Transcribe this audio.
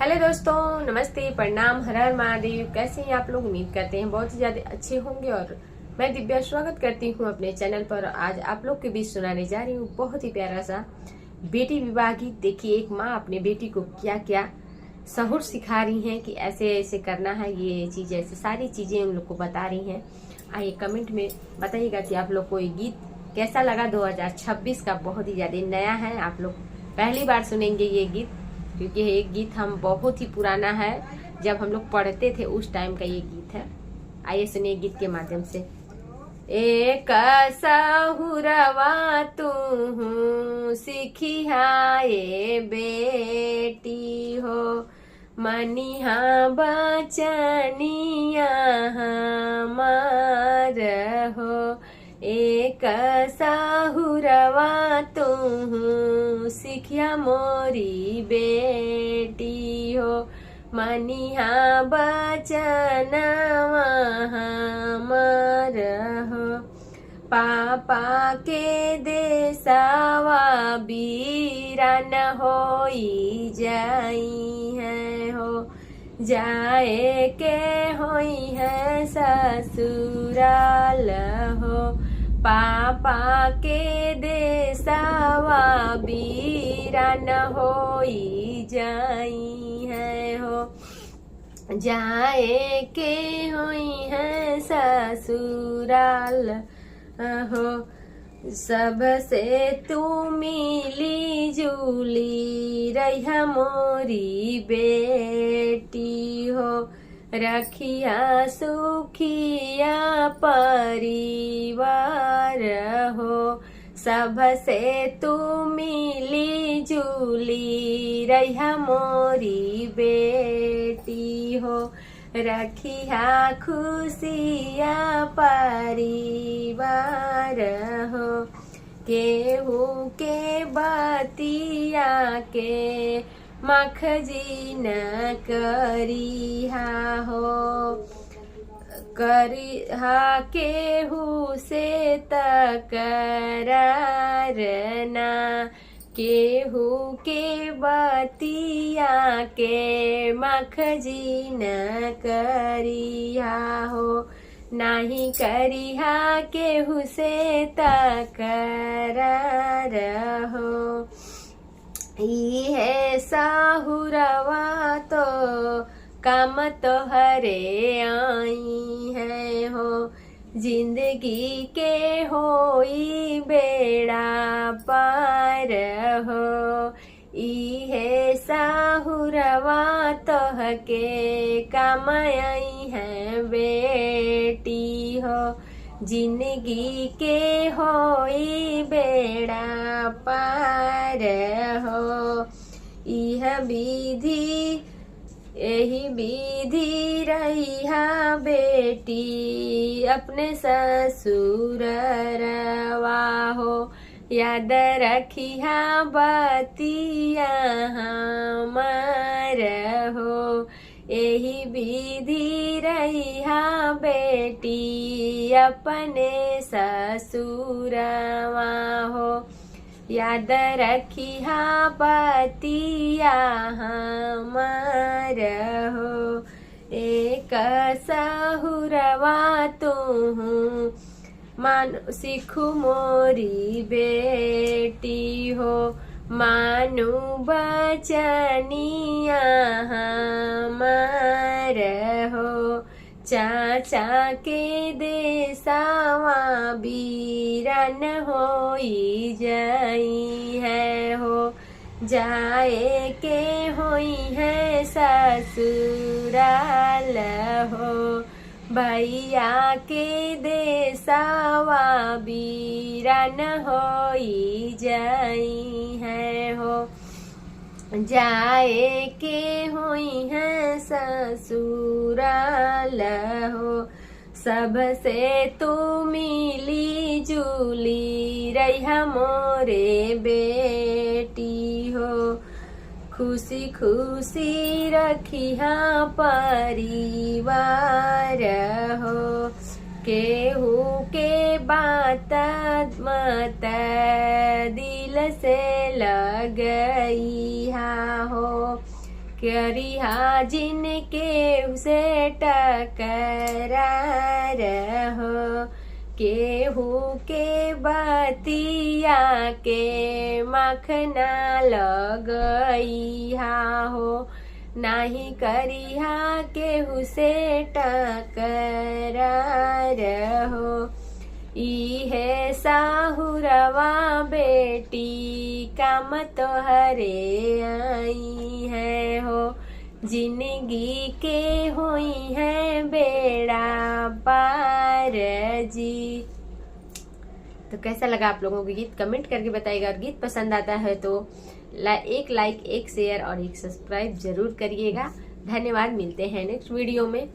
Hello दोस्तों, नमस्ते, प्रणाम, हर हर महादेव। कैसे हैं आप लोग? उम्मीद करते हैं बहुत ही ज्यादा अच्छे होंगे। और मैं दिव्या स्वागत करती हूं अपने चैनल पर। आज आप लोग के बीच सुनाने जा रही हूं बहुत ही प्यारा सा बेटी विवाह गीत। देखिए एक माँ अपने बेटी को क्या क्या सहूर सिखा रही हैं कि ऐसे ऐसे करना है, ये चीज ऐसे सारी चीजें उन लोग को बता रही हैं। आइए कमेंट में बताइएगा कि आप लोग को ये गीत कैसा लगा। 2026 का बहुत ही ज्यादा नया है, आप लोग पहली बार सुनेंगे ये गीत, क्योंकि ये गीत हम बहुत ही पुराना है, जब हम लोग पढ़ते थे उस टाइम का ये गीत है। आइए सुनिए गीत के माध्यम से। एक सहुरवा तू सिखियाए बेटी हो, मनिहा बचनिया हमार हो। एक सहुरवा तू सिखिया मोरी बेटी हो, मनिहा बचनवा हमार हो। पापा के देसावा बीरान होई जाई है हो, जाए के होई है ससुराल हो। पापा के देसावा बीरान होई जाई है हो, जाए के होई है ससुराल हो। सबसे तू मिली जुली रही मोरी बेटी हो, रखिया सुखिया परिवार हो। सबसे तू मिली जुली रही मोरी बेटी हो, रखिया खुशिया परिवार हो। केहू के बतिया के मखजी न करिहा हो, करिहा केहू से तकरार ना। केहू के बतिया के मखजी न करिहा हो, नाही करिहा केहू से तकरार हो। है साहुरवा तो काम तो हरे आई है हो, जिंदगी के होई बेड़ा पार हो। है साहुरवा तोह के काम आई है बेटी हो, जिंदगी के होई बेड़ा पार हो। यह विधि यही विधि रहिहा बेटी अपने ससुरवा हो, याद रखिहा बतिया हमार हो। यही विधि रहिहा बेटी अपने ससुरवा हो, याद रखिहा बतिया हमार हो। एक सहुरवा तू मानो सिखु मोरी बेटी हो, मानु बचनिया हमार हो। चाचा के देसावा बीरान होई जाई है हो, जाए के होई है ससुराल हो। भैया के देसावा बीरान होई जाई है हो, जाए के होई है ससुराल हो। सबसे तू मिली जुली रही मोरे बेटी हो, खुशी खुशी रखिहा परिवार हो। केहू के बात मत दिल से लगई हो, करिहा जिनके उसे टकरार हो, केहू के बतिया के मखना लगइहा हो, नाही करिहा केहू से टकरार हो। इहे साहुरवा बेटी काम तोहरे आई है हो, जिंदगी के हुई है बेड़ा पार जी। तो कैसा लगा आप लोगों को गीत कमेंट करके बताइएगा, और गीत पसंद आता है तो एक लाइक, एक शेयर और एक सब्सक्राइब जरूर करिएगा। धन्यवाद, मिलते हैं नेक्स्ट वीडियो में।